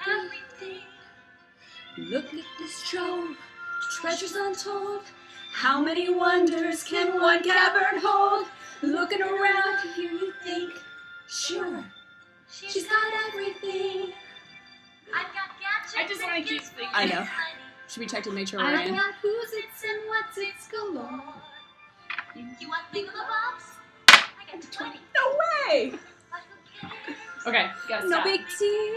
everything. Look at this trove, treasures untold. How many wonders can one cavern hold? Looking around here you think, sure, she's got everything. I've got gadgets. I just want to keep singing. I know. Should we check to make sure we're I've in? got who's it's and what's it's galore. You want thingamabops? I got 20. No way! Okay, gotta No stop. big deal.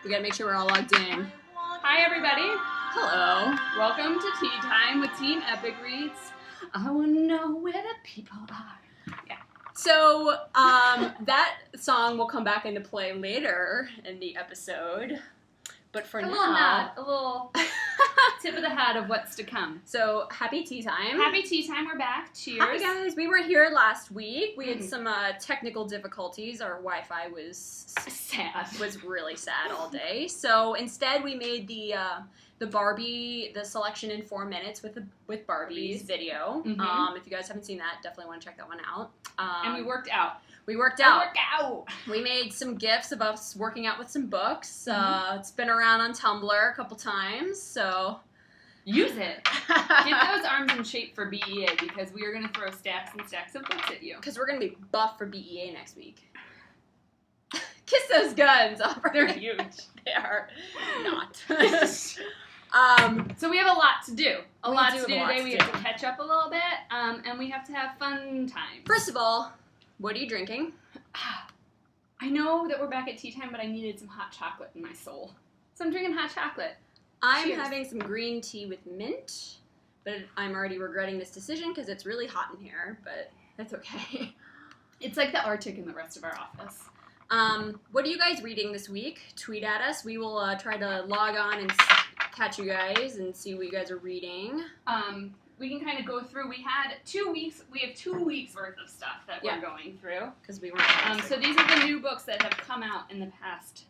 We gotta make sure we're all logged in. Hi, everybody. Hello. Welcome to Tea Time with Team Epic Reads. I want to know where the people are. Yeah. So, that song will come back into play later in the episode. But for A now... little nod, a little tip of the hat of what's to come. So, happy tea time. Happy tea time, we're back. Cheers. Hi guys, we were here last week. We had some technical difficulties. Our Wi-Fi was really sad all day. So instead, we made the Barbie, the selection in 4 minutes with Barbie's video. Mhm. If you guys haven't seen that, definitely want to check that one out. And we worked out. We worked out. Work out. We made some GIFs of us working out with some books. It's been around on Tumblr a couple times, so... Use it. Get those arms in shape for BEA because we are going to throw stacks and stacks of books at you. Because we're going to be buff for BEA next week. Kiss those guns, Aubrey. They're huge. They are not. So we have a lot to do. A lot to do have a lot today. to We do. have to catch up a little bit, and we have to have fun times. First of all, what are you drinking? I know that we're back at tea time, but I needed some hot chocolate in my soul. So I'm drinking hot chocolate. I'm Cheers. having some green tea with mint, but I'm already regretting this decision because it's really hot in here, but that's okay. It's like the Arctic in the rest of our office. What are you guys reading this week? Tweet at us. We will try to log on and catch you guys and see what you guys are reading. We can kind of go through. We had 2 weeks. We have 2 weeks worth of stuff that we're going through. Because we weren't. So these are the new books that have come out in the past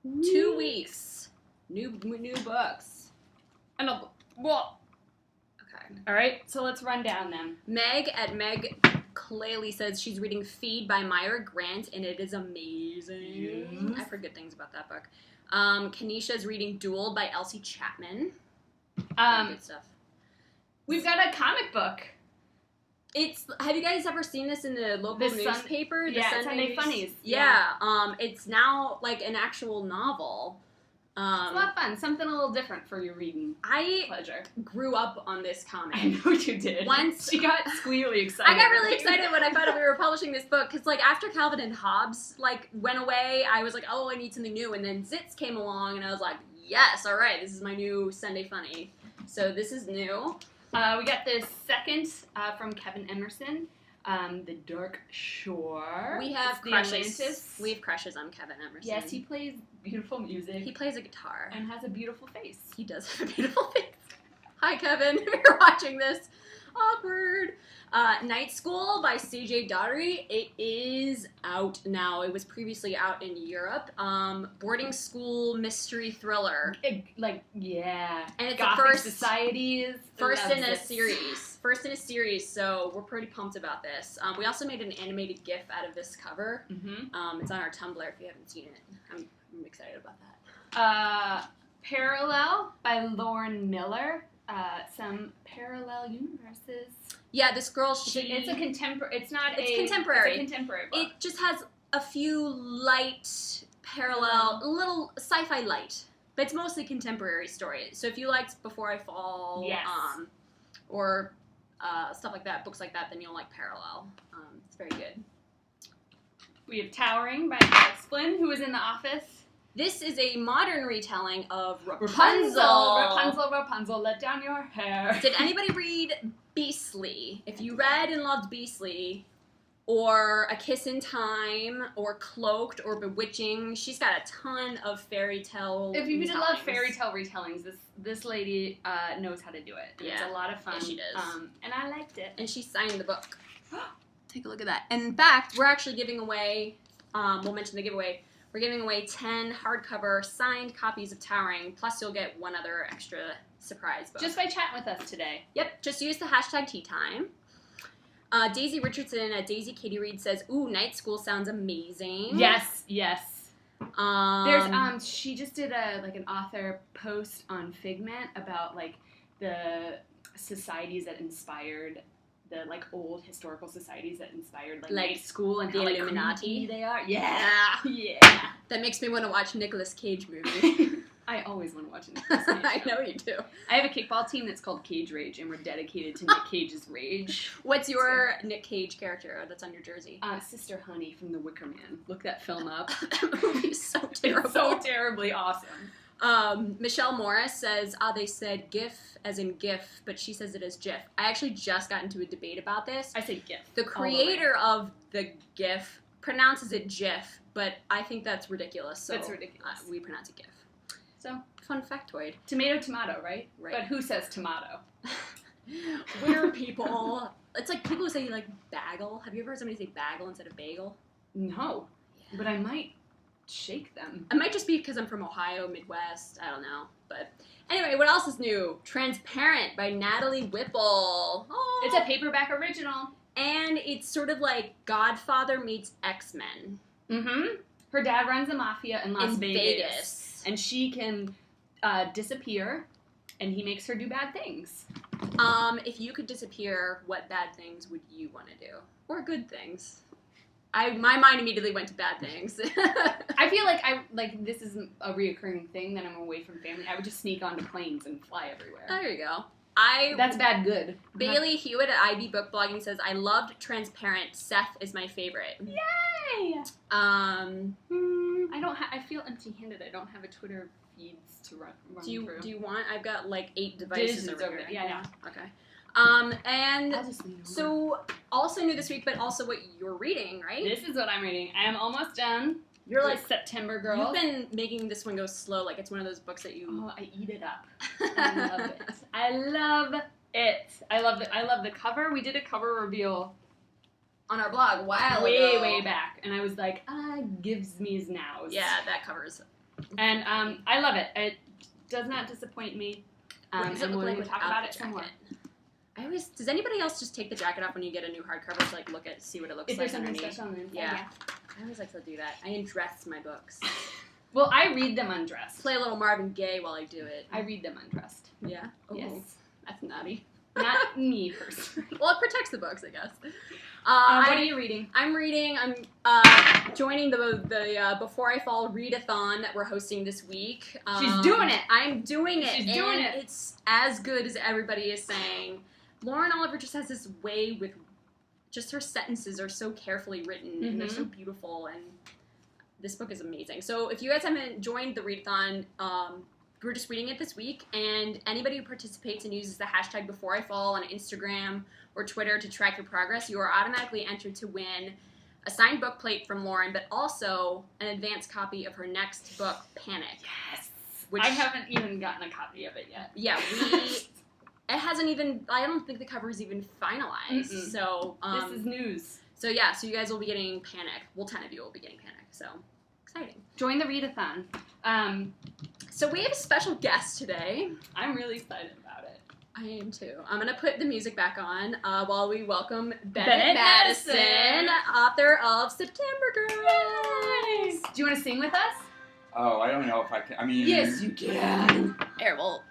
2 weeks. New books. And well. Okay. All right. So let's run down them. Meg at Meg Claley says she's reading Feed by Myra Grant, and it is amazing. Yes. I've heard good things about that book. Kenisha's reading Duel by Elsie Chapman. Good stuff. We've got a comic book. Have you guys ever seen this in the local newspaper? Yeah, Sunday Funnies. Yeah. It's now like an actual novel. It's a lot of fun. Something a little different for your reading pleasure. Grew up on this comic. I know you did. Once she got squeally excited. I got really excited when I found out we were publishing this book because, like, after Calvin and Hobbes went away, I was like, oh, I need something new. And then Zits came along, and I was like, yes, all right, this is my new Sunday Funny. So this is new. We got the second from Kevin Emerson. The Dark Shore. We have crushes. Atlantis. We have crushes on Kevin Emerson. Yes, he plays beautiful music. He plays a guitar. And has a beautiful face. He does have a beautiful face. Hi, Kevin. If you're watching this. Awkward. Night School by CJ Daugherty. It is out now. It was previously out in Europe. Boarding school mystery thriller. And it's Gothic the first societies. First in a series, so we're pretty pumped about this. We also made an animated GIF out of this cover. Mm-hmm. It's on our Tumblr if you haven't seen it. I'm excited about that. Parallel by Lauren Miller. Some parallel universes. Yeah, this girl, it's a contemporary. It's contemporary. It's a contemporary book. It just has a few light parallel, a little sci-fi light, but it's mostly contemporary stories. So if you liked Before I Fall, yes. Or stuff like that, books like that, then you'll like Parallel. It's very good. We have Towering by Alex Flinn, who was in The Office. This is a modern retelling of Rapunzel, let down your hair. Did anybody read Beastly? If you read and loved Beastly, or A Kiss in Time, or Cloaked, or Bewitching, she's got a ton of fairy tale If you retellings. love fairy tale retellings, this lady knows how to do it. And Yeah. It's a lot of fun. Yeah, she does. And I liked it. And she signed the book. Take a look at that. In fact, we're actually giving away, we'll mention the giveaway, we're giving away 10 hardcover signed copies of Towering, plus you'll get one other extra surprise book. Just by chatting with us today. Yep, just use the hashtag Tea Time. Daisy Richardson at Daisy Katie Reed says, ooh, Night School sounds amazing. Yes. There's she just did an author post on Figment about like the societies that inspired the like old historical societies that inspired like night school and the how like Illuminati. they are. Yeah. Yeah. That makes me want to watch Nicolas Cage movie. I always want to watch a Nicolas Cage I film. know you do. I have a kickball team that's called Cage Rage, and we're dedicated to Nick Cage's rage. What's your Nick Cage character that's on your jersey? Sister Honey from The Wicker Man. Look that film up. That movie's so terrible. It's so terribly awesome. Michelle Morris says, they said GIF as in GIF, but she says it as GIF. I actually just got into a debate about this. I say GIF. The creator of the GIF pronounces it GIF, but I think that's ridiculous. So That's ridiculous. We pronounce it GIF. So, fun factoid. tomato, right? Right. But who says tomato? Weird people. It's like people who say like bagel. Have you ever heard somebody say bagel instead of bagel? No. Yeah. But I might shake them. It might just be because I'm from Ohio, Midwest. I don't know. But anyway, what else is new? Transparent by Natalie Whipple. Oh. It's a paperback original. And it's sort of like Godfather meets X-Men. Mm-hmm. Her dad runs a mafia in Las Vegas. And she can disappear, and he makes her do bad things. If you could disappear, what bad things would you want to do? Or good things? My mind immediately went to bad things. I feel like this is a reoccurring thing that I'm away from family. I would just sneak onto planes and fly everywhere. There you go. That's bad good. Bailey Hewitt at IB Book Blogging says, I loved Transparent. Seth is my favorite. Yay! I feel empty-handed. I don't have a Twitter feeds to run do you through. Do you want? I've got like 8 devices over here. Yeah. Okay. And I'll just leave so also new this week, but also what you're reading, right? This is what I'm reading. I am almost done. You're with like September Girl. You've been making this one go slow, like it's one of those books that you. Oh, I eat it up. I love it. I love it. I love the cover. We did a cover reveal on our blog way back, and I was like, gives me nows. Yeah, that covers. And I love it. It does not disappoint me. What does it look like to talk about it some more. Does anybody else just take the jacket off when you get a new hardcover to like see what it looks if like there's something underneath? special on the inside, Yeah. I always like to do that. I undress my books. Well, I read them undressed. Play a little Marvin Gaye while I do it. I read them undressed. Yeah? Oh, yes. That's naughty. Not me, personally. Well, it protects the books, I guess. What are you reading? I'm joining the Before I Fall readathon that we're hosting this week. She's doing it. I'm doing it. She's doing it. It's as good as everybody is saying. Lauren Oliver just has this way with just her sentences are so carefully written and they're so beautiful, and this book is amazing. So if you guys haven't joined the readathon, we're just reading it this week, and anybody who participates and uses the hashtag Before I Fall on Instagram or Twitter to track your progress, you are automatically entered to win a signed book plate from Lauren, but also an advanced copy of her next book, Panic. Yes. Which, I haven't even gotten a copy of it yet. Yeah, it hasn't even, I don't think the cover is even finalized. Mm-mm. So, this is news. So yeah, so you guys will be getting Panic. Well, 10 of you will be getting Panic, so exciting. Join the readathon. So we have a special guest today. I'm really excited about it. I am too. I'm going to put the music back on while we welcome Bennett Madison, author of September Girls. Yay! Do you want to sing with us? Oh, I don't know if I can. I mean... Yes, you can. Here, well,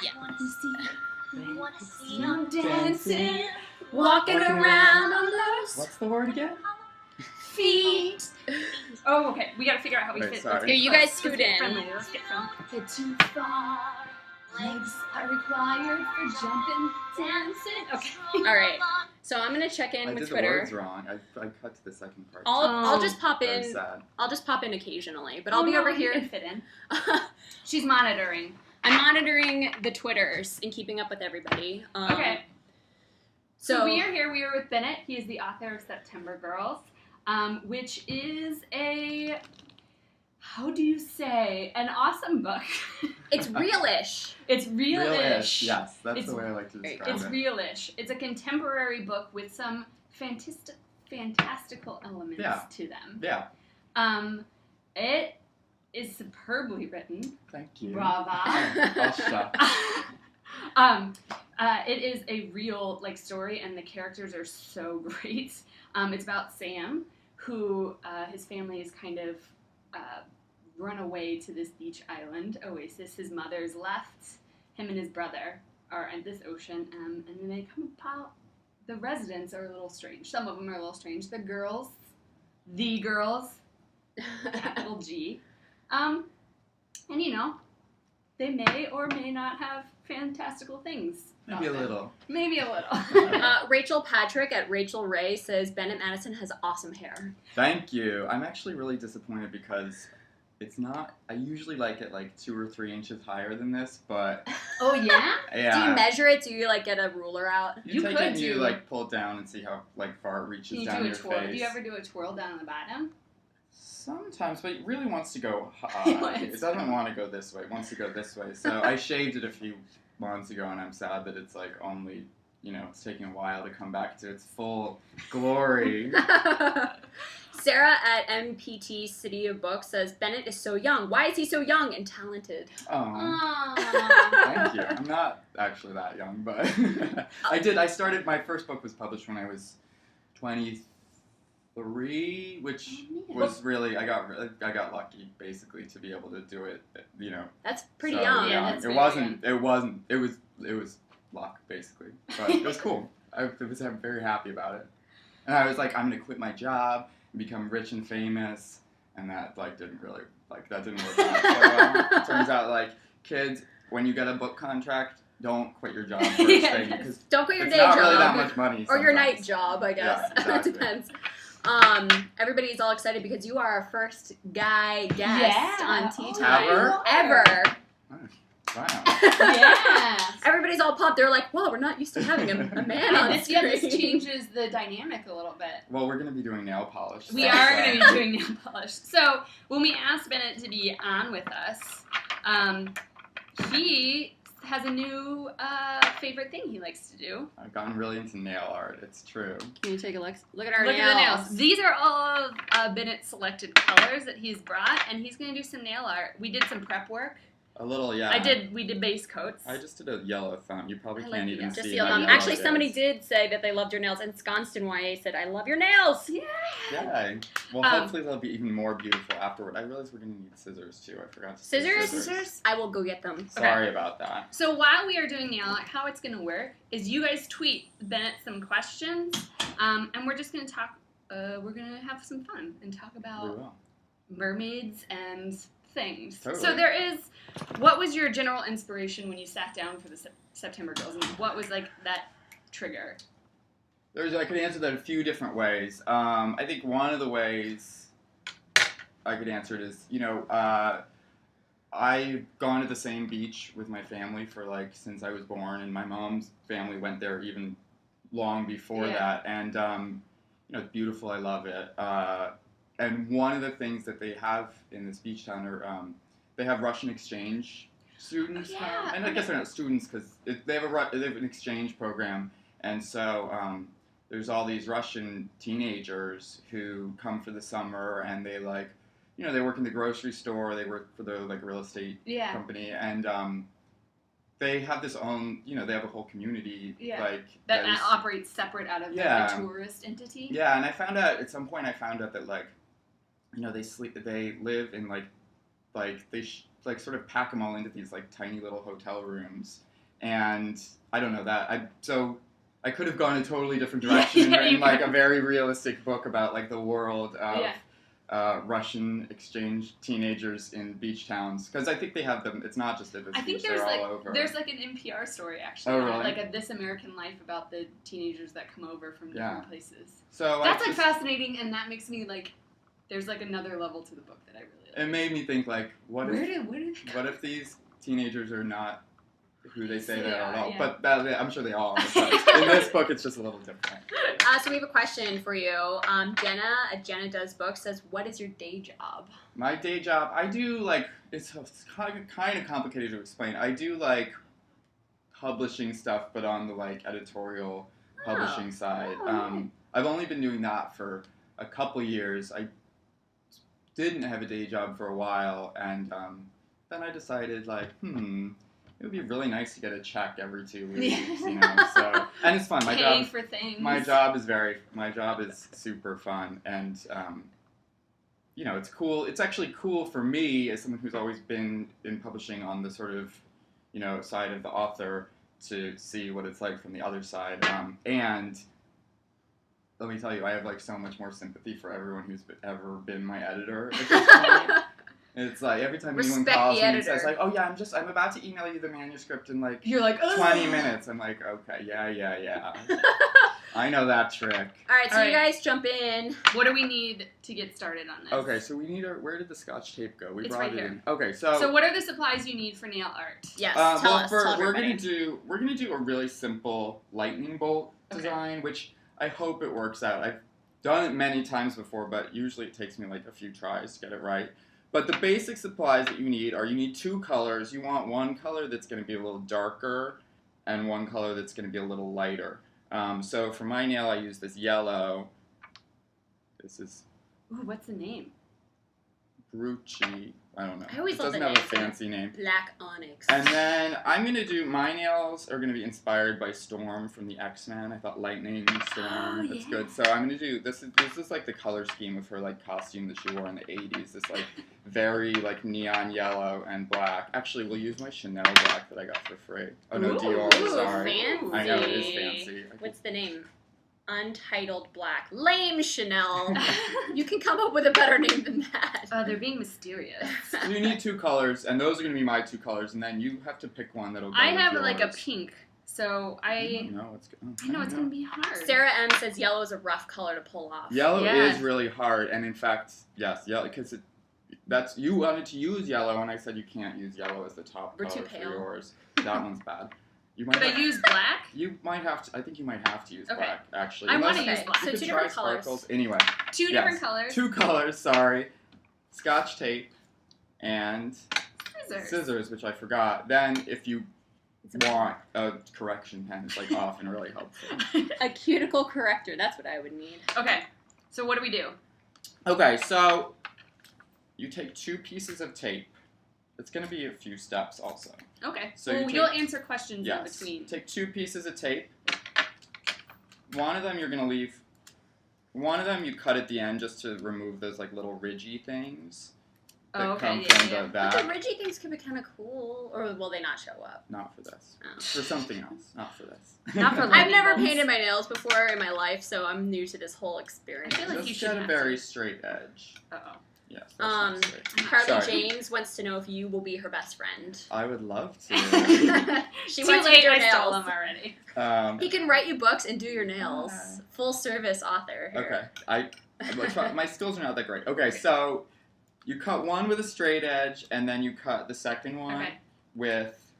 yeah. I want to see I'm them dancing, Walking around on those What's the word again? feet. Oh, okay. We gotta figure out how we Wait, fit. sorry. Let's Here, get you close. guys scoot Let's get in. friendly. Let's get friendly. Get too far. Legs are required for jumping, dancing. Okay. All right. So I'm going to check in I with did Twitter. the words wrong. I cut to the second part. I'll just pop That was in. sad. I'll just pop in occasionally, but I'll be over You here. can fit in. She's monitoring. I'm monitoring the Twitters and keeping up with everybody. Okay. So So we are here. We are with Bennett. He is the author of September Girls, which is how do you say, an awesome book. it's realish. It's real-ish. Yes, that's It's- the way I like to describe It's it. real-ish. It's a contemporary book with some fantastical elements to them. Yeah. It is superbly written. Thank you. Brava. Oh, shucks. It is a real story, and the characters are so great. It's about Sam, who his family is kind of run away to this beach island oasis. His mother's left. Him and his brother are at this ocean, and then they come upon the residents are a little strange. Some of them are a little strange. The girls, capital G, and you know, they may or may not have fantastical things. Maybe a little. Maybe a little. Rachel Patrick at Rachel Ray says Bennett Madison has awesome hair. Thank you. I'm actually really disappointed because it's not. I usually like it like 2 or 3 inches higher than this, but Oh yeah? yeah. Do you measure it? Do you like get a ruler out? You take could it and you do- like pull it down and see how like far it reaches Can you down do a your twirl? face. Do you ever do a twirl down on the bottom? Sometimes, but it really wants to go It high. wants It doesn't want to go this way. It wants to go this way. So I shaved it a few months ago, and I'm sad that it's like only, you know, it's taking a while to come back to its full glory. Sarah at MPT City of Books says Bennett is so young. Why is he so young and talented? Oh, Aww. thank you. I'm not actually that young, but I started, my first book was published when I was 23, which was really, I got lucky basically to be able to do it, you know. That's pretty so young. Yeah, that's it very wasn't, it was luck basically, but it was cool. I'm very happy about it. And I was like, I'm gonna quit my job and become rich and famous, and that didn't work out so well. Turns out kids, when you get a book contract, don't quit your job first thing, because Don't quit your it's day not job. really that much money Or your sometimes. night job, I guess. Yeah, exactly. It depends. Everybody's all excited because you are our first guy guest Yeah. on Tea Oh, Time. Ever? Ever. Wow. Yeah. Everybody's all pumped. They're like, "Whoa, we're not used to having a man on This screen." changes the dynamic a little bit. Well, we're gonna be doing nail polish. We so- are going to be doing nail polish. So when we asked Bennett to be on with us, he has a new favorite thing he likes to do. I've gotten really into nail art. It's true. Can you take a look? Look at our Look nails. at the nails. These are all of Bennett's selected colors that he's brought, and he's going to do some nail art. We did some prep work. A little, yeah. We did base coats. I just did a yellow thumb. You probably I can't like even the- see. Just how seal them. yellow Actually, it somebody is. did say that they loved your nails. Ensconced in YA said, "I love your nails." Yeah. Yeah. Well, hopefully they'll be even more beautiful afterward. I realized we're gonna need scissors too. I forgot to say Scissors? I will go get them. Sorry about that. So while we are doing nail art, how it's going to work is you guys tweet Bennett some questions, and we're just going to talk. We're going to have some fun and talk We about will. mermaids and things. Totally. So there is. What was your general inspiration when you sat down for the September Girls? And what was that trigger? I could answer that a few different ways. I think one of the ways I could answer it is, I've gone to the same beach with my family for since I was born, and my mom's family went there even long before that. And it's beautiful. I love it. And one of the things that they have in this beach town are they have Russian exchange students, Yeah. and I guess they're not students because they have an exchange program, and so there's all these Russian teenagers who come for the summer, and they they work in the grocery store, they work for the real estate company, and they have this own, they have a whole community that is- operates separate out of Yeah. the tourist entity. Yeah, and I found out at some point that they live in they sort of pack them all into these tiny little hotel rooms, and I don't know that so I could have gone a totally different direction and written a very realistic book about the world of Russian exchange teenagers in beach towns, because I think they have them. It's not just at this I think beach; they're all over. there's an NPR story actually, Oh, really? a This American Life about the teenagers that come over from different places. So That's fascinating, and that makes me there's another level to the book that I really like. It made me think what Where if do they what if these teenagers are not who they say they are at all? yeah. But I'm sure they are. But in this book, it's just a little different. So we have a question for you. Jenna at Jenna Does Books says, "What is your day job?" My day job, I do it's kind of complicated to explain. I do publishing stuff, but on the editorial publishing side. right. I've only been doing that for a couple years. I didn't have a day job for a while, and then I decided it would be really nice to get a check every 2 weeks, So, and it's fun. pay for things? My job is super fun, and you know, it's cool. It's actually cool for me as someone who's always been in publishing on the sort of, you know, side of the author to see what it's like from the other side. And let me tell you, I have like so much more sympathy for everyone who's ever been my editor at this point. It's like every time anyone Respect calls the me and editor. says like, "Oh yeah, I'm about to email you the manuscript in like You're like, 20 minutes." I'm like, "Okay, yeah. I know that trick." All right, so All you right. guys jump in. What do we need to get started on this? Okay, so we need where did the Scotch tape go? We It's brought right it here. in. Okay, So what are the supplies you need for nail art? Yes, well, tell us. Tell we're everybody. gonna do a really simple lightning bolt Okay. design, which I hope it works out. I've done it many times before, but usually it takes me like a few tries to get it right. But the basic supplies that you need 2 colors. You want one color that's going to be a little darker, and one color that's going to be a little lighter. So for my nail, I use this yellow. This is Ooh, what's the name? Brucci. I don't know. I always It love doesn't the have a names. fancy name. Black onyx. And then I'm going to do, my nails are going to be inspired by Storm from the X-Men. I thought Lightning, Storm, Oh, that's yeah. good. So I'm going to do, this is like the color scheme of her like costume that she wore in the 80s. This like very like neon yellow and black. Actually, we'll use my Chanel black that I got for free. Oh no, Ooh, Dior, sorry. fancy. I know, it is fancy. What's the name? Untitled Black. Lame, Chanel. You can come up with a better name than that. They're being mysterious. So you need 2 colors, and those are going to be my 2 colors, and then you have to pick one that'll go I with have like a yours. pink, so I I don't know. I know it's gonna be hard. Sarah M says yellow is a rough color to pull off. Yellow Yeah. is really hard, and in fact, yes, yellow, because that's you wanted to use yellow, and I said you can't use yellow as the top We're color too for pale. yours. That one's bad. You might Could I have, use black? You might have to. I think you might have to use Okay. black actually. I wanna Unless- use Okay, black. so You 2 could different try colors. sparkles. Anyway, 2 yes, different colors. 2 colors. Sorry, Scotch tape and Scissors. which I forgot. Then if you want a correction pen, it's like often really helpful. A cuticle corrector. That's what I would need. Okay, so what do we do? Okay, so you take 2 pieces of tape. It's going to be a few steps also. Okay, So well, you you'll take- answer questions Yes. in between. Take 2 pieces of tape. One of them you're going to leave. One of them you cut at the end just to remove those like little ridgy things that Oh, okay, come yeah, from yeah. the But back. the ridgy things could be kind of cool. Or will they not show up? Not for this. Oh. For something else. Not for this. Not for I've lightning never bolts. painted my nails before in my life, so I'm new to this whole experience. I feel like you Just should get a have very to. straight edge. Uh-oh. Yes. that's not straight. Harley Sorry. James wants to know if you will be her best friend. I would love She Too wants to late, do your I stole nails. them already. to. He can write you books and do your nails. Full service author. Here. Okay. My skills are not that great. Okay, so you cut one with a straight edge, and then you cut the second one Okay. with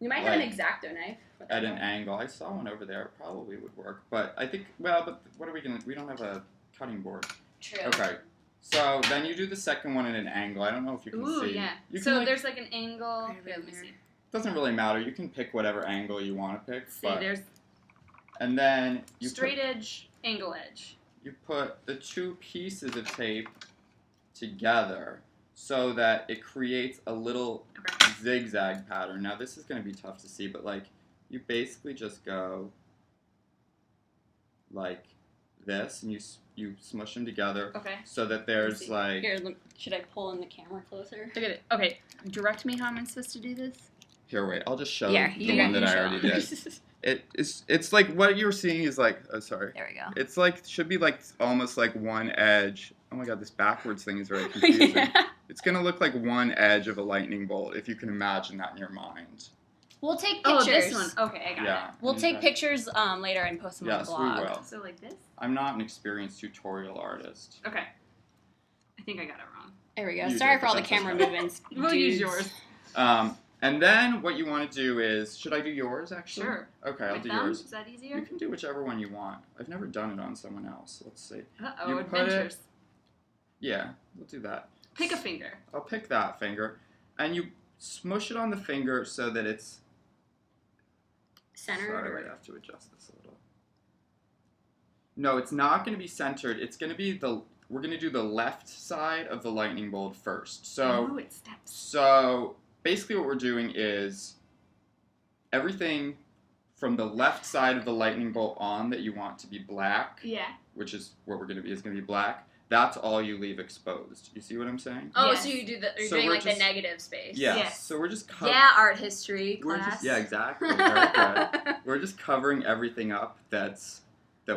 You might have an Like, X-Acto knife. at an angle. I saw one over there. It probably would work, but I think but what are we gonna? We don't have a cutting board. True. Okay. So then you do the second one at an angle. I don't know if you can Ooh, see. yeah. You can, So like, there's like an angle. Right Here, let me there. see. doesn't really matter. You can pick whatever angle you want to pick. See, But, there's and then you straight edge, angle edge. you put the 2 pieces of tape together so that it creates a little Okay. zigzag pattern. Now this is going to be tough to see, but like you basically just go like this, and you smush them together Okay. so that there's see. like Here, should I pull in the camera closer? Look at it. Okay, direct me how I'm supposed to do this. here. Wait, I'll just show Yeah, the you one that you I show. already did. It's like what you're seeing is like sorry. There we go. It's like should be like almost like one edge. Oh my god, this backwards thing is very confusing. Yeah. It's gonna look like one edge of a lightning bolt if you can imagine that in your mind. We'll take Oh, pictures. this one. Okay, I got Yeah. We'll take okay. pictures later and post them Yes, on the we blog. will. it. So like this. I'm not an experienced tutorial artist. Okay. I think I got it wrong. There we go. You Sorry did, for all but the that's camera okay. movements. We'll use dudes. yours. And then what you want to do is, should I do yours actually? Sure. Okay, I'll My do thumb? yours. Is that You easier? can do whichever one you want. I've never done it on someone else. Let's see. Uh-oh, You put it- adventures. Yeah, we'll do that. Pick a finger. I'll pick that finger, and you smush it on the finger so that it's Centered. Sorry, I have to adjust this a little. No, it's not going to be centered. It's going to be we're going to do the left side of the lightning bolt first. Ooh, it steps. So basically what we're doing is everything from the left side of the lightning bolt on that you want to be black, Yeah. which is what we're going to be, is going to be black. that's all you leave exposed. You see what I'm saying? Oh, Yes. so you're So doing we're like just- the negative space. Yes. Yes. So we're just Yeah, art history We're class. just, yeah, exactly. Very good. We're just covering everything up that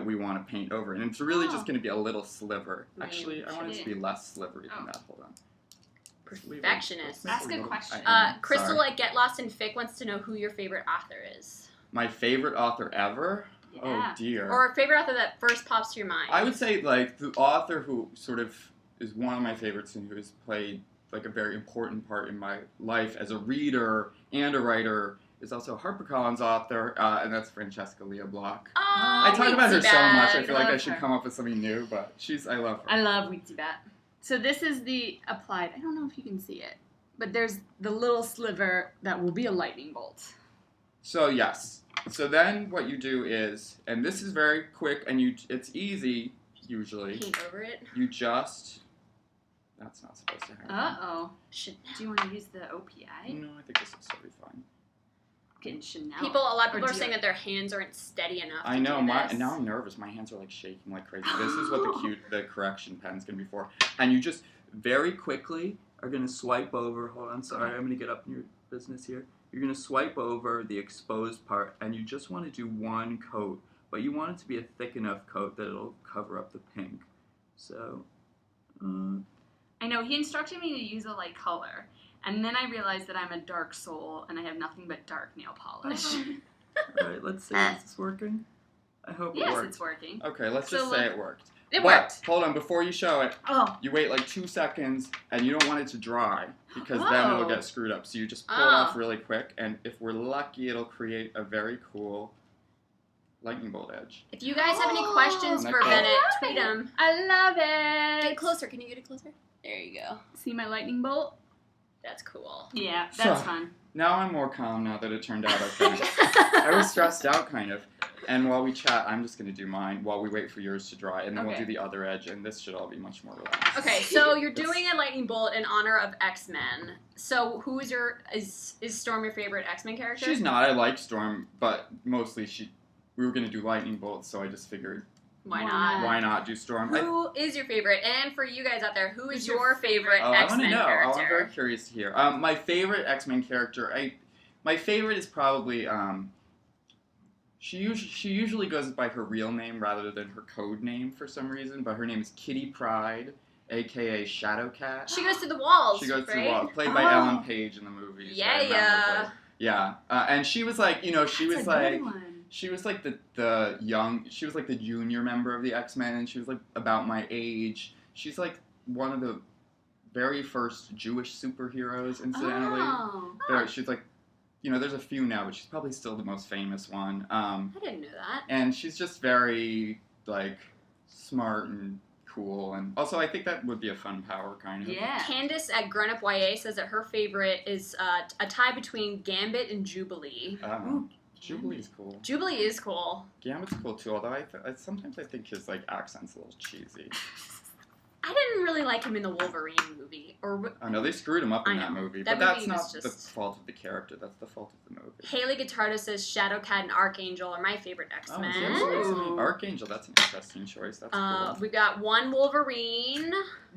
we want to paint over, and it's really just going to be a little sliver. Maybe Actually, I want it to be less slivery than that. Hold on. Perfectionist. Ask a question. Crystal Sorry. at Get Lost in Fic wants to know who your favorite author is. My favorite author ever? Yeah. Oh dear. Or favorite author that first pops to your mind. I would say like the author who sort of is one of my favorites and who has played like a very important part in my life as a reader and a writer is also a HarperCollins author, and that's Francesca Leah Block. Oh, I talk about her so much. I feel like I Love should her. come up with something new, but I love her. I love Weetie Bat. So this is the applied. I don't know if you can see it, but there's the little sliver that will be a lightning bolt. So yes. So then what you do is, and this is very quick, and it's easy usually. Paint over it. You just. That's not supposed to happen. Uh-oh. Chanel. Do you want to use the OPI? No, I think this is totally fine. Getting Chanel. A lot of people Or are saying Dior. that their hands aren't steady enough. I to know. do this. Now I'm nervous. My hands are like shaking like crazy. This is what the correction pen's gonna be for. And you just very quickly are gonna swipe over. Hold on, sorry, I'm gonna get up in your business here. You're gonna swipe over the exposed part, and you just want to do one coat, but you want it to be a thick enough coat that it'll cover up the pink. So. I know, he instructed me to use a light color, and then I realized that I'm a dark soul, and I have nothing but dark nail polish. All right, let's see. Is this working? I hope it Yes, worked. it's working. Okay, let's So, just say like, it worked. It But, worked. hold on, before you show it, Oh. you wait like 2 seconds, and you don't want it to dry, because then it'll Oh. get screwed up. So you just pull it Oh. off really quick, and if we're lucky, it'll create a very cool lightning bolt edge. If you guys have any questions Oh, for Nicole. Bennett, I tweet them. I love it. Get closer. Can you get it closer? There you go. See my lightning bolt? That's cool. Yeah, that's So- fun. Now I'm more calm now that it turned out okay. I was stressed out, kind of. And while we chat, I'm just going to do mine while we wait for yours to dry, and then we'll Okay. do the other edge, and this should all be much more relaxed. Okay, so you're doing a lightning bolt in honor of X-Men. So who is is Storm your favorite X-Men character? She's not. I like Storm, but mostly we were going to do lightning bolts, so I just figured, Why Why not? why not do Storm? Who is your favorite? And for you guys out there, who is Who's your your favorite Oh, I want to X-Men know. I'm very character? curious to hear. My favorite X-Men character, my favorite is probably, she usually goes by her real name rather than her code name for some reason, but her name is Kitty Pryde, aka Shadowcat. She goes to the walls, She goes right? through the wall, played by Oh. Ellen Page in the movies. I remember Yeah. her. Yeah, and she was like, she was That's a like, good one. she was like she was like the junior member of the X-Men, and she was like about my age. She's like one of the very first Jewish superheroes, incidentally. Oh. She's like, there's a few now, but she's probably still the most famous one. I didn't know that. And she's just very, like, smart and cool, and also I think that would be a fun power, kind of. Yeah. Candace at Grown Up YA says that her favorite is a tie between Gambit and Jubilee. Jubilee's cool. Jubilee is cool. Gambit's cool too, although sometimes I think his like accent's a little cheesy. I didn't really like him in the Wolverine movie. I know they screwed him up in I that know. movie, That but that's movie not was the just- fault of the character. That's the fault of the movie. Haley Guitardo says Shadowcat and Archangel are my favorite Oh, X-Men. seriously? Ooh. Archangel, that's an interesting choice. That's cool. We've got one Wolverine.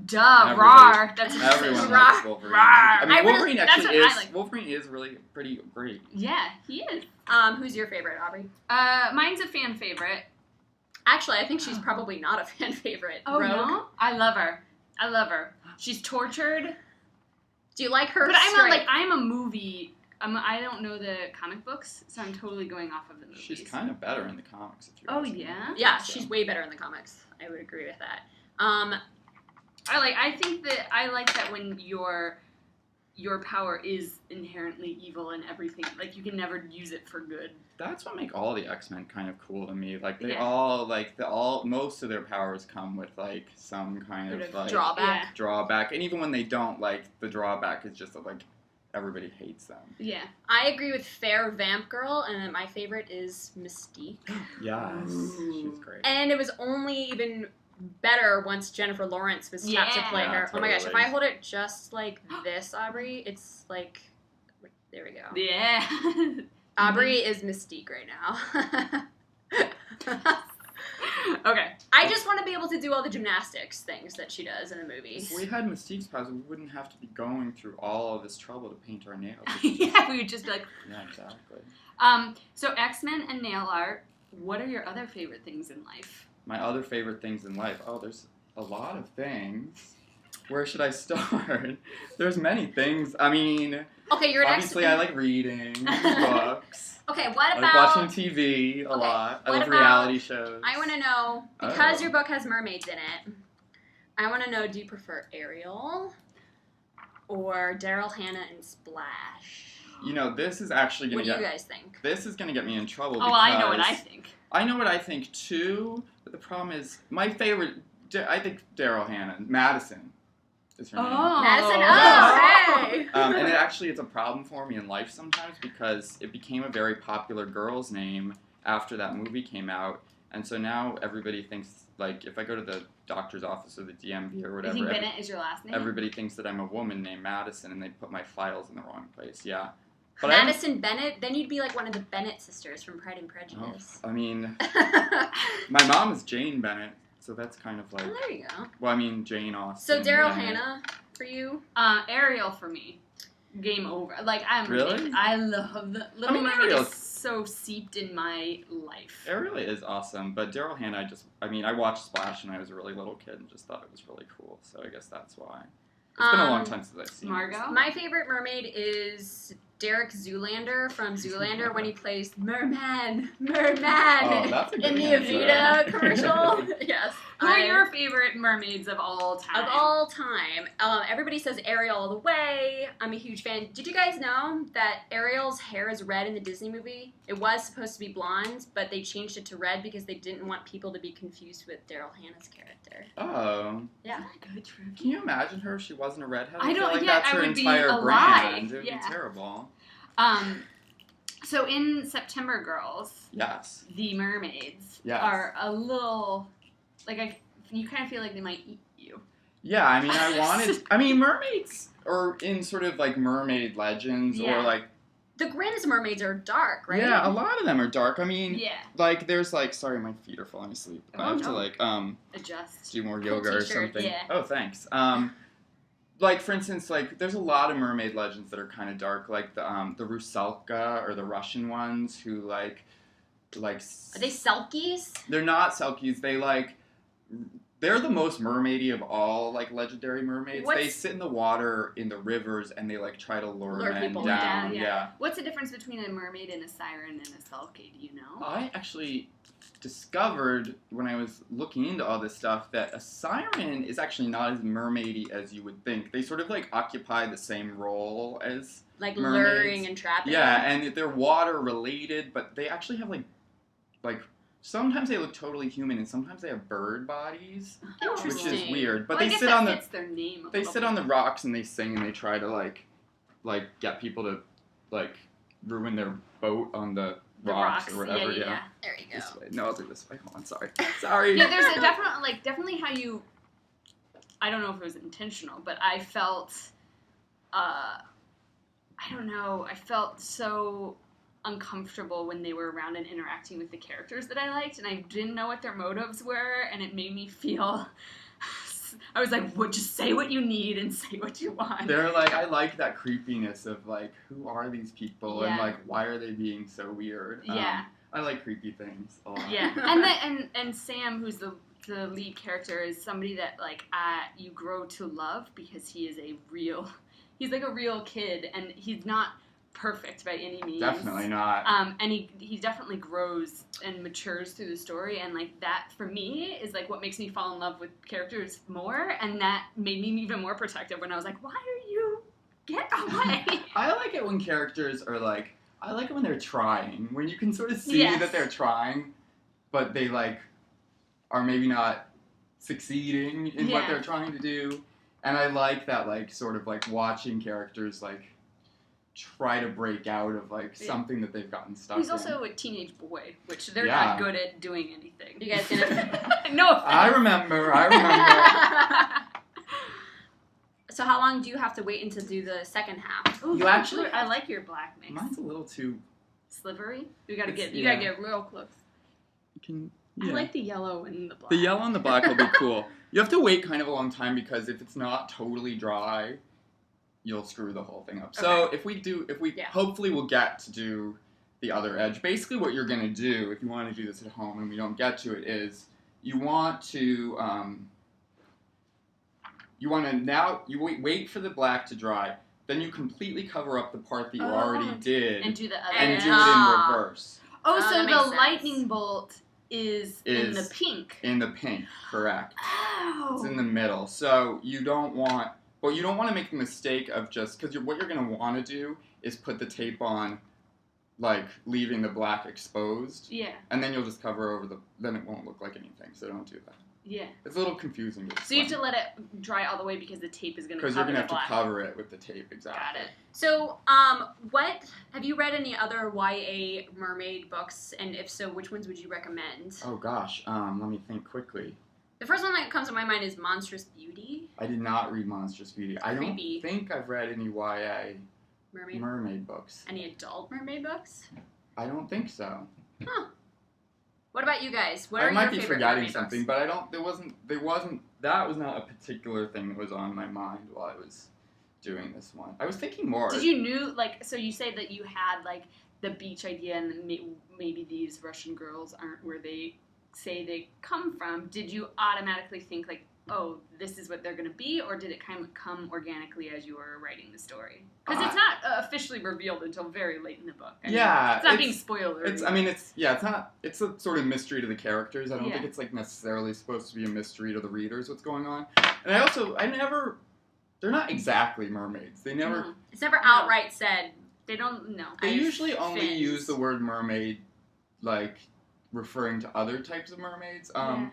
Duh, Everybody- rar. That's Everyone Rawr. likes Wolverine. Rawr. I mean, I really- Wolverine that's actually what I is. like. Wolverine is really pretty great. Yeah, he is. Who's your favorite, Aubrey? Mine's a fan favorite. Actually, I think she's probably not a fan favorite. Oh, Rogue. no? I love her. She's tortured. Do you like her? But straight? I'm a movie. I don't know the comic books, so I'm totally going off of the movies. She's kind of better in the comics, if you Oh ask me. yeah. Yeah, So. she's way better in the comics. I would agree with that. I think that I like that when your power is inherently evil and everything. Like you can never use it for good. That's what make all the X-Men kind of cool to me. Like they Yeah. all most of their powers come with like some kind Sort of of like drawback. drawback, and even when they don't, like the drawback is just that like everybody hates them. Yeah. I agree with Fair Vamp Girl, and then my favorite is Mystique. Yes, Ooh. she's great. And it was only even better once Jennifer Lawrence was tapped to play Yeah, her. Oh my gosh, if totally. I hold it just like this, Aubrey, it's like, there we go. Yeah. Aubrey is Mystique right now. Okay. I just want to be able to do all the gymnastics things that she does in the movies. If we had Mystique's powers, we wouldn't have to be going through all of this trouble to paint our nails. Yeah, we would just be like. Yeah, exactly. So X-Men and nail art. What are your other favorite things in life? My other favorite things in life. Oh, there's a lot of things. Where should I start? There's many things. I mean, Okay, you're an obviously I like reading books. Okay, what I about... like watching TV a lot. I what love about- reality shows. I want to know, because Oh. your book has mermaids in it, I want to know, do you prefer Ariel or Daryl Hannah and Splash? You know, this is actually What going do to you guys think? This is going to get me in trouble. Oh, I know what I think. I know what I think too, but the problem is my favorite. I think Daryl Hannah Madison is her name. Madison, Oh. hey! And it actually it's a problem for me in life sometimes because it became a very popular girl's name after that movie came out, and so now everybody thinks like if I go to the doctor's office or the DMV or You whatever, think Bennett is your last name? everybody thinks that I'm a woman named Madison, and they put my files in the wrong place. Yeah. But I Madison Bennett, then you'd be like one of the Bennett sisters from Pride and don't- Prejudice. I mean, my mom is Jane Bennett, so that's kind of like. Oh, there you go. Well, I mean Jane So Austen. Daryl Bennett. Hannah for you? Ariel for me. Game over. Like I'm. Really? I love the Little Mermaid Ariel- is so seeped in my life. It really is awesome, but Daryl Hannah, I watched Splash when I was a really little kid and just thought it was really cool, so I guess that's why. It's been a long time since I've seen Margot? it. My favorite mermaid is Derek Zoolander from Zoolander when he plays Merman. Oh, that's a good in the answer. Avita commercial. Yes. Who are your favorite mermaids of all time? Of all time. Everybody says Ariel all the way. I'm a huge fan. Did you guys know that Ariel's hair is red in the Disney movie? It was supposed to be blonde, but they changed it to red because they didn't want people to be confused with Daryl Hannah's character. Oh. Yeah. Good trivia. Can you imagine her if she wasn't a redhead? I feel don't- like yeah, that's I her would be entire alive. brand. It would Yeah. be terrible. So in September Girls, Yes. the mermaids Yes. are a little you kind of feel like they might eat you. Yeah, I mean, mermaids are in sort of like mermaid legends Yeah. or like, The Grimm's mermaids are dark, right? yeah, a lot of them are dark. I mean, Yeah. like there's like, sorry, my feet are falling asleep. I Oh, have to no. like, Adjust. do more Cool yoga or t-shirt, something. yeah. Oh, thanks. Like for instance, like there's a lot of mermaid legends that are kind of dark, like the Rusalka or the Russian ones who like. Are they Selkies? They're not Selkies. They're the most mermaidy of all like legendary mermaids. They What's- sit in the water in the rivers and they like try to lure Lure men people down. down, Yeah. What's the difference between a mermaid and a siren and a selkie? Do you know? I actually discovered when I was looking into all this stuff that a siren is actually not as mermaidy as you would think. They sort of like occupy the same role as Like mermaids. luring and trapping? Yeah, and they're water related, but they actually have like sometimes they look totally human and sometimes they have bird bodies, which is Interesting. weird. But Well, I they guess sit that on the fits their name. a they little sit bit. on the rocks and they sing and they try to like get people to like ruin their boat on the rocks or whatever. Yeah. There you go. This way. No, I'll do this way. Hold on, sorry. Yeah, there's a definitely how you. I don't know if it was intentional, but I felt. I don't know. I felt so uncomfortable when they were around and interacting with the characters that I liked, and I didn't know what their motives were, and it made me feel. I was like, "What? Just say what you need and say what you want." They're like, I like that creepiness of like, who are these people and Yeah. like, why are they being so weird? Yeah. I like creepy things a lot. Yeah, and Sam, who's the lead character, is somebody that like you grow to love because he's like a real kid, and he's not perfect by any means. Definitely not. And he definitely grows and matures through the story, and like that for me is like what makes me fall in love with characters more, and that made me even more protective when I was like, why are you get away? I like it when characters are like, I like it when they're trying, when you can sort of see Yes. that they're trying, but they like are maybe not succeeding in what Yeah. they're trying to do. And I like that, like, sort of like watching characters like try to break out of like something that they've gotten stuck He's in. also a teenage boy, which they're Yeah. not good at doing anything. You guys gonna... No offense. I remember. So how long do you have to wait until do the second half? Ooh, You actually I like your black mix. Mine's a little too. Slivery. You gotta It's- get yeah. real close. You can I like the yellow and the black. The yellow and the black will be cool. You have to wait kind of a long time because if it's not totally dry, you'll screw the whole thing up. Okay. So hopefully we'll get to do the other edge. Basically what you're going to do, if you want to do this at home and we don't get to it, is you want to wait for the black to dry. Then you completely cover up the part that you already did. And do the other and edge. do it in reverse. Oh, so that makes the sense. lightning bolt is in the pink. In the pink, correct. Oh. It's in the middle. So you don't want to make the mistake of just, because what you're going to want to do is put the tape on, like, leaving the black exposed. Yeah. And then you'll just cover over then it won't look like anything, so don't do that. Yeah. It's a little confusing. So you have to let it dry all the way because the tape is going to cover because you're going to have the black. to cover it with the tape, exactly. Got it. So, what have you read any other YA mermaid books? And if so, which ones would you recommend? Oh gosh, let me think quickly. The first one that comes to my mind is Monstrous Beauty. I did not read Monstrous Beauty. I don't Creepy. think I've read any YA mermaid books. Any adult mermaid books? I don't think so. Huh. What about you guys? What I are might your be favorite forgetting mermaid something, books? but that was not a particular thing that was on my mind while I was doing this one. I was thinking more. Did you so you say that you had, like, the beach idea and then maybe these Russian girls aren't where they say they come from. Did you automatically think, like, oh, this is what they're going to be, or did it kind of come organically as you were writing the story? Because it's not officially revealed until very late in the book. I mean, it's not being spoilery. It's a sort of mystery to the characters. I don't Yeah. think it's, like, necessarily supposed to be a mystery to the readers what's going on. And they're not exactly mermaids. They never... No. It's never outright said. They don't know. They usually only fins. use the word mermaid, like, referring to other types of mermaids. Yeah.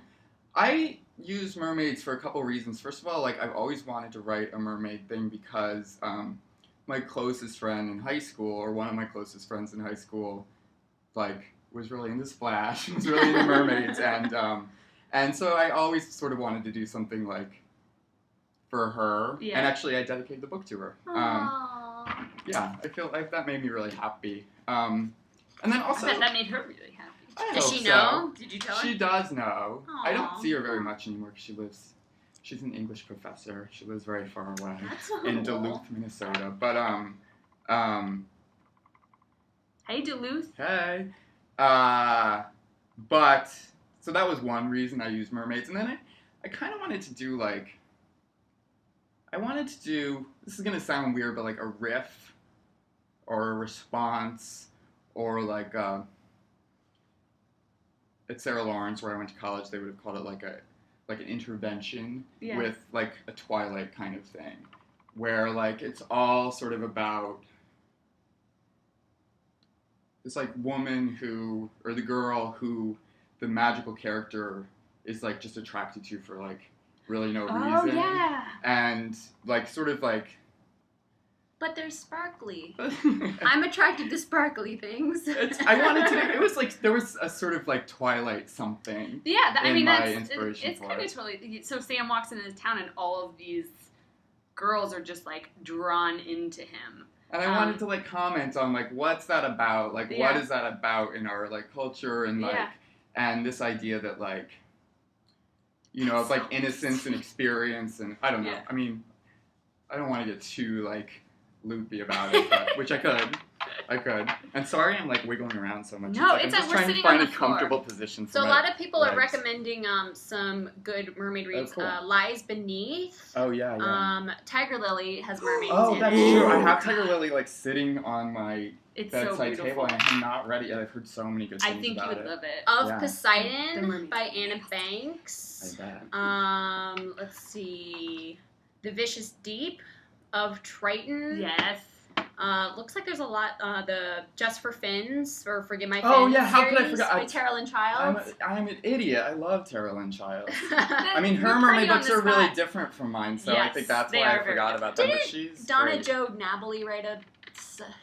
I use mermaids for a couple reasons. First of all, like, I've always wanted to write a mermaid thing because my closest friend in high school, or one of my closest friends in high school, like, was really into Splash, was really into mermaids, and so I always sort of wanted to do something, like, for her. Yeah. And actually, I dedicated the book to her. Aww. Yeah, I feel like that made me really happy. And then also... I bet that made her really happy. I Does hope she so. know? Did you tell her? She does know. I don't Aw. see her very much anymore because she's an English professor. She lives very far away That's in cool. Duluth, Minnesota. But, Hey, Duluth. hey. So that was one reason I used mermaids. And then I kind of wanted to do, like, this is going to sound weird, but, like, a riff or a response or, like, at Sarah Lawrence, where I went to college, they would have called it like an intervention with, like, a Twilight kind of thing, where, like, it's all sort of about this, like, woman or the girl who the magical character is, like, just attracted to for, like, really no reason. Oh, yeah. And, like, sort of, like... But they're sparkly. I'm attracted to sparkly things. It was like, there was a sort of, like, Twilight something. Yeah, It's kind of totally... So Sam walks into this town and all of these girls are just, like, drawn into him. And I wanted to, like, comment on, like, what's that about? Like, Yeah. what is that about in our, like, culture and, like, and this idea that, like, you know, of, like, innocence and experience and, I don't know. Yeah. I mean, I don't want to get too, like, loopy about it, but, which I could. And sorry I'm, like, wiggling around so much. No, like, it's I'm just we're trying to sitting find on a the floor. comfortable position for So a my lot of people are legs. recommending some good mermaid reads. cool. Lies Beneath. Oh, yeah. Tiger Lily has mermaids Oh, in that's it. true. I have Tiger Lily, like, sitting on my It's so bedside beautiful. table, and I have not read it yet. I've heard so many good things I think you about would it. love it. Of Yeah. The Poseidon mermaids. by Anna Banks. I bet. Let's see. The Vicious Deep of Triton. Yes. Looks like there's a lot. The Just for Fins or Forgive My Fins. Oh, yeah, how could I series forget? By Tara Lynn Childs. I'm an idiot. I love Tara Lynn Childs. I mean, We're her mermaid putting you on books the are really spot. different from mine, so I Yes, think that's they why are I very forgot about them. But Didn't she's Donna great. Jo Nabally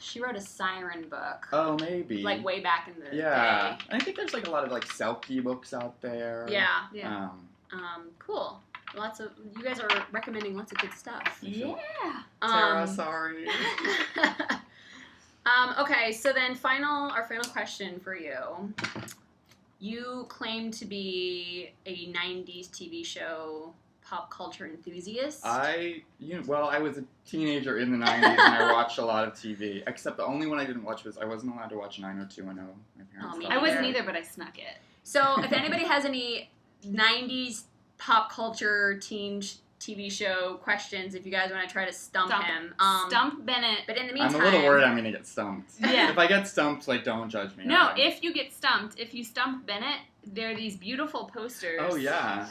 she wrote a siren book. Oh, maybe. Like way back in the Yeah. day. And I think there's like a lot of like self-key books out there. Yeah. Yeah. Cool. You guys are recommending lots of good stuff. Yeah. Tara, sorry. Okay, so then our final question for you. You claim to be a 90s TV show pop culture enthusiast. I was a teenager in the 90s and I watched a lot of TV. Except the only one I didn't watch was I wasn't allowed to watch 90210. My parents. me stopped I wasn't there. either, but I snuck it. So if anybody has any 90s pop culture teen TV show questions, if you guys want to try to stump him. Stump Bennett. But in the meantime... I'm a little worried I'm going to get stumped. Yeah. If I get stumped, like, don't judge me. No, alright? if you get stumped, if you stump Bennett, there are these beautiful posters. Oh, yeah.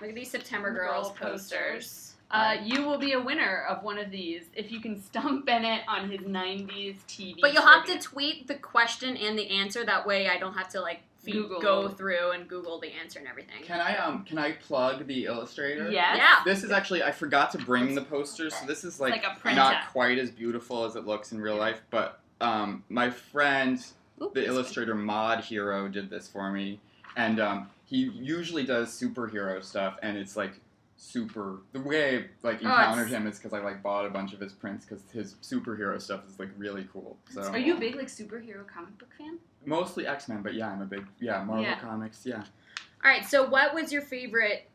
Look at these September Girls posters. You will be a winner of one of these if you can stump Bennett on his 90s TV. But you'll have to tweet the question and the answer. That way I don't have to, like, Google. go through and Google the answer and everything. Can I plug the illustrator? Yes. Yeah. This is actually, I forgot to bring the posters, so this is like a printout. not quite as beautiful as it looks in real life, but my friend, the illustrator Mod Hero, did this for me, and he usually does superhero stuff, and it's like super, the way I like encountered him is because I like bought a bunch of his prints because his superhero stuff is like really cool. So Are you a big like superhero comic book fan? Mostly X-Men, but yeah, I'm a big Marvel comics, yeah. All right, so what was your favorite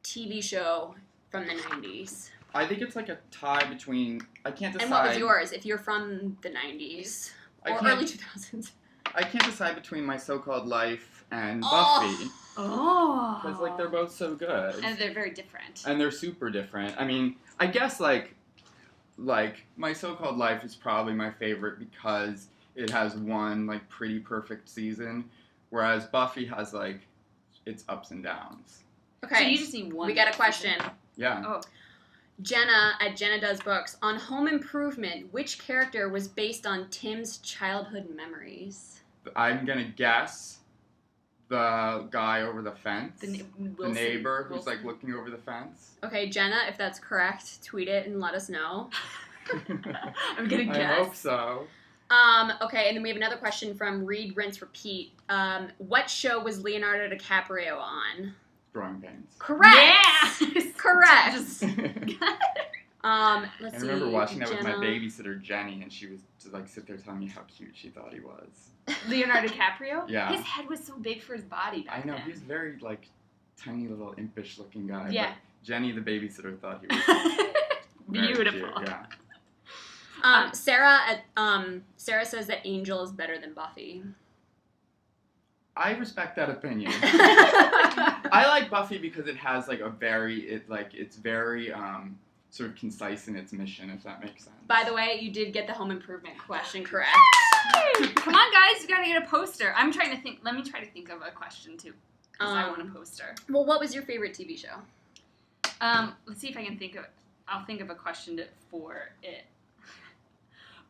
TV show from the 90s? I think it's like a tie between, I can't decide. And what was yours, if you're from the 90s? Or early 2000s? I can't decide between My So-Called Life and Oh. Buffy. Oh. Because, like, they're both so good. And they're very different. And they're super different. I mean, I guess, like My So-Called Life is probably my favorite because it has one, like, pretty perfect season, whereas Buffy has, like, its ups and downs. Okay. So you just need one. We got a question. Yeah. Oh. Jenna at Jenna Does Books. On Home Improvement, which character was based on Tim's childhood memories? I'm going to guess the guy over the fence. The The neighbor who's, Wilson. like, looking over the fence. Okay, Jenna, if that's correct, tweet it and let us know. I'm gonna guess. I hope so. Okay, and then we have another question from Read, Rinse, Repeat. What show was Leonardo DiCaprio on? Growing Pains. Correct! Yeah! Correct! Just- Let's I see. remember watching that with my Jenna. babysitter Jenny, and she was just like sit there telling me how cute she thought he was. Leonardo DiCaprio? Yeah. His head was so big for his body back I know then. he was very like tiny little impish looking guy. Yeah. But Jenny, the babysitter, thought he was very Beautiful. cute, yeah. Sarah says that Angel is better than Buffy. I respect that opinion. I like Buffy because it has like it's very sort of concise in its mission, if that makes sense. By the way, you did get the Home Improvement question correct. Come on, guys, you gotta get a poster. I'm trying to think. Let me try to think of a question too, because I want a poster. Well, what was your favorite TV show? Let's see if I can think of. I'll think of a question for it.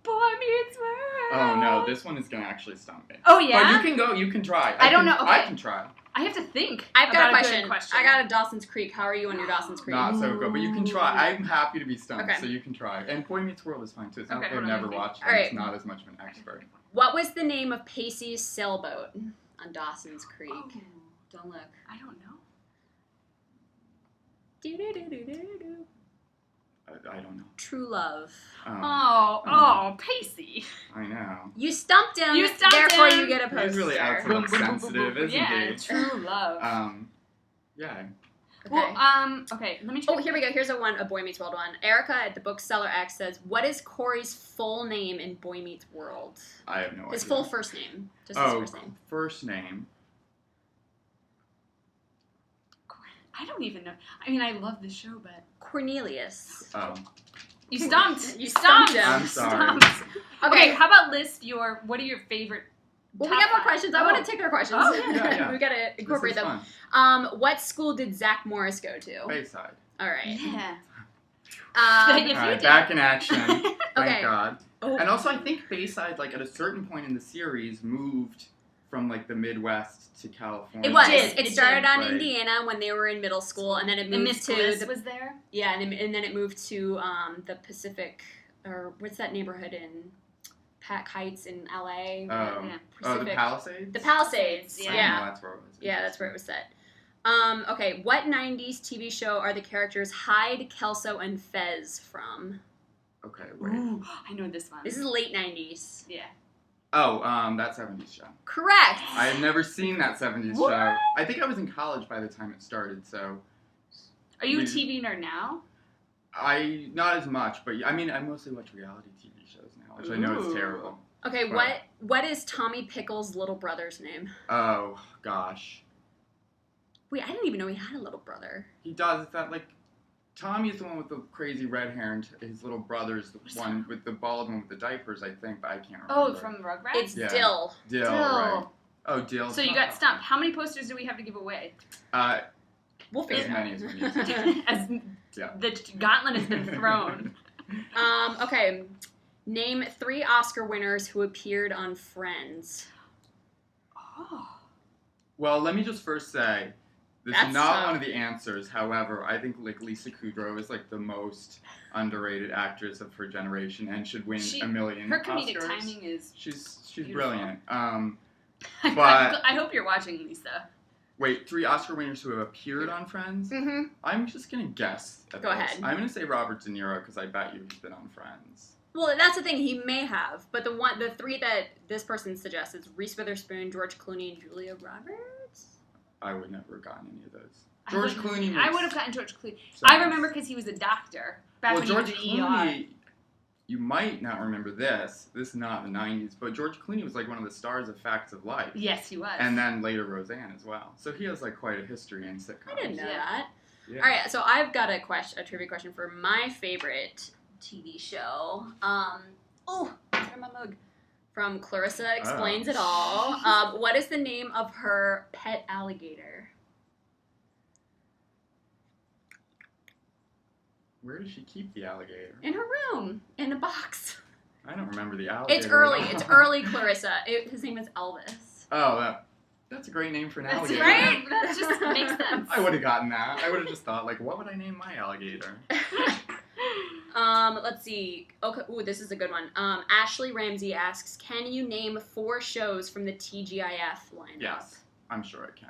Boy Meets World. Oh no, this one is gonna actually stump me. Oh yeah. But you can try. I don't know, I okay. can try. I have to think. I've got about a good question. I got a Dawson's Creek. How are you on your Dawson's Creek? Not so good, but you can try. I'm happy to be stumped, Okay. so you can try. And Boy Meets World is fine too. It's not Okay, that hold I've on, never let me watched it. Alright. It's not as much of an expert. What was the name of Pacey's sailboat on Dawson's Creek? Oh, Don't look. I don't know. Do-do-do-do-do-do. I don't know. True Love. Oh, Pacey. I know. You stumped him. You stumped therefore him. you get a poster. He's really out to look sensitive, isn't Yeah, he? True Love. Yeah. Okay. Well, okay. Let me try. Oh, here we go. Here's a Boy Meets World one. Erica at the Bookseller X says, "What is Corey's full name in Boy Meets World?" I have no idea. His full first name. Just his first name. First name. I don't even know. I mean, I love the show, but Cornelius. Oh. you stumped. You stumped him. I'm sorry. Stumped. Okay. Okay. How about list what are your favorite? Well, we top got more five? questions. I want to take our questions. Oh, yeah. we got to This incorporate is them. fun. What school did Zach Morris go to? Bayside. All right. Yeah. Um, If you Alright, did. back in action. Thank Okay. God. Oh. And also, I think Bayside, like, at a certain point in the series, moved from, like, the Midwest to California. It was. did. It It started did. on Right. Indiana when they were in middle school, and then it And moved Miss to Bliss the was there. yeah, and then it moved to the Pacific, or what's that neighborhood in Pac Heights in LA? Oh. Yeah. Oh, the Pacific- Palisades? The Palisades. I Yeah. know Yeah. that's where it was. Yeah, that's where it was set. Okay, what 90s TV show are the characters Hyde, Kelso, and Fez from? Okay, wait. Ooh, I know this one. This is late 90s. Yeah. Oh, that 70s show. Correct. I have never seen that 70s What? show. I think I was in college by the time it started, so... Are you a TV nerd now? Not as much, but I mean, I mostly watch reality TV shows now, which I know is terrible. Okay, But- what is Tommy Pickles' little brother's name? Oh, gosh. Wait, I didn't even know he had a little brother. He does. It's that, like... Tommy's the one with the crazy red hair, and his little brother's the one with the bald one with the diapers, I think, but I can't remember. Oh, from Rugrats? It's Yeah. Dill. Dill, right. Oh, Dill. So you got stumped. How many posters do we have to give away? We'll As figure many as we need to. As Yeah. the gauntlet has been thrown. Okay. Name 3 Oscar winners who appeared on Friends. Oh. Well, let me just first say, this That's is not tough. one of the answers. However, I think like Lisa Kudrow is like the most underrated actress of her generation and should win a million Her comedic Oscars. timing is... She's beautiful. brilliant. But But- I hope you're watching, Lisa. Wait, 3 Oscar winners who have appeared on Friends? Mm-hmm. I'm just gonna guess. At Go this. ahead. I'm gonna say Robert De Niro because I bet you he's been on Friends. Well, that's the thing. He may have, but the 3 that this person suggests is Reese Witherspoon, George Clooney, and Julia Roberts. I would never have gotten any of those. George Clooney. I makes would have gotten George Clooney. sense. I remember because he was a doctor. Back Well, when George he was Clooney, you might not remember this. This is not the 90s, but George Clooney was like one of the stars of Facts of Life. Yes, he was. And then later Roseanne as well. So he has like quite a history in sitcoms. I didn't know Yeah. that. Yeah. All right, so I've got a trivia question for my favorite TV show. Oh, what's in my mug? From Clarissa Explains It All. What is the name of her pet alligator? Where does she keep the alligator? In her room, in a box. I don't remember the alligator. It's early. at all. It's early, Clarissa. His name is Elvis. Oh, that's a great name for an That's alligator. right. That just makes sense. I would have gotten that. I would have just thought, like, what would I name my alligator? Let's see. Okay, ooh, this is a good one. Ashley Ramsey asks, can you name 4 shows from the TGIF lineup? Yes, I'm sure I can.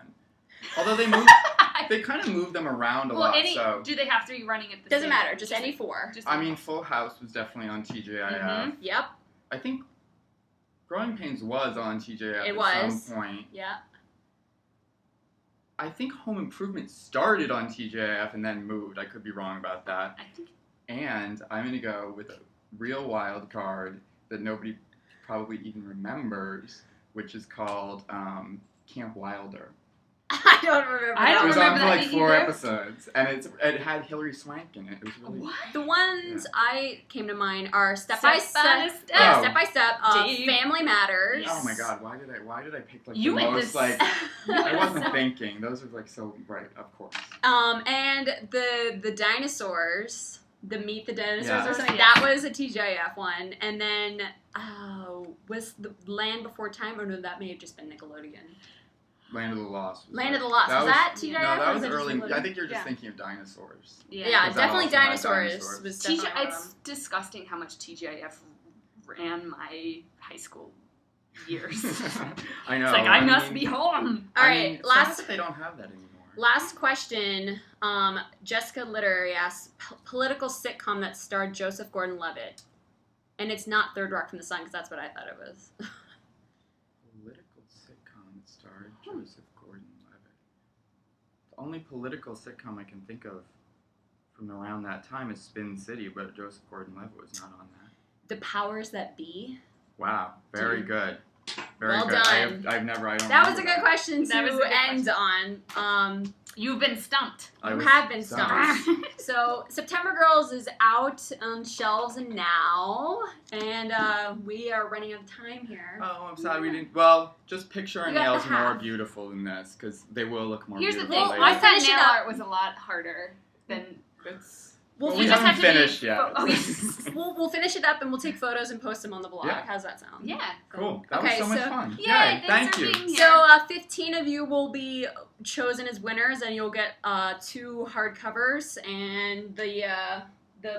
Although they kind of move them around a lot, so... Do they have to be running at the Doesn't same matter, just any 4. Just I mean, Full House was definitely on TGIF. Mhm. Yep, I think Growing Pains was on TGIF It at was. some point. yeah. I think Home Improvement started on TGIF and then moved. I could be wrong about that. I think And I'm going to go with a real wild card that nobody probably even remembers, which is called Camp Wilder. I don't remember. I It don't was remember on for that like 4 either. episodes, and it had Hilary Swank in it. It was really... what? The ones I came to mind are Step Step by by Step, Step. Oh. Step by Step, Dave. Family Matters. Yes. Oh my god, why did I pick like You the went most this- like... I wasn't So- thinking. Those are like so... Right, of course. And the dinosaurs, the Meet the Dinosaurs Yeah. or something. Yes. That was a TGIF one. And then was the Land Before Time? Or no, that may have just been Nickelodeon. Land of the Lost. Land of the Lost. Was that TGIF? No, or that was it just early. Nickelodeon? I think you're just Yeah. thinking of dinosaurs. Yeah, Because that definitely also had dinosaurs. dinosaurs. Was definitely one of It's them. disgusting how much TGIF ran my high school years. I know. It's like, I must be home. All right, last They don't have that anymore. Last question. Jessica Literary asks, political sitcom that starred Joseph Gordon-Levitt. And it's not Third Rock from the Sun, because that's what I thought it was. Political sitcom that starred Joseph Gordon-Levitt. The only political sitcom I can think of from around that time is Spin City, but Joseph Gordon-Levitt was not on that. The Powers That Be. Wow, very Dude. good. Very Well good. done. I don't That was a remember good question to That was a good end on. You've been stumped. I You was have been stumped. stumped. So, September Girls is out on shelves now, and we are running out of time here. Oh, I'm sad we didn't. Well, just picture our You got nails the more half. beautiful than this, because they will look more Here's the beautiful thing. later. I thought Finish it nail up. art was a lot harder than it's. We'll, Well, we finish, haven't finished yet. Oh, yes. we'll finish it up, and we'll take photos and post them on the blog. Yeah. How's that sound? Yeah. Cool. That Okay, was so much so- fun. Yay, Thank thanks for you. being here. So 15 of you will be chosen as winners, and you'll get 2 hardcovers, and the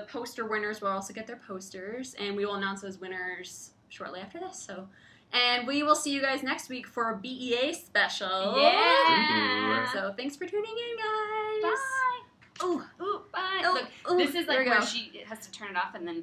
poster winners will also get their posters, and we will announce those winners shortly after this. So, and we will see you guys next week for a BEA special. Yeah. So thanks for tuning in, guys. Bye. Ooh, Ooh, bye. Oh, Look, ooh, this is there like we where go. she has to turn it off and then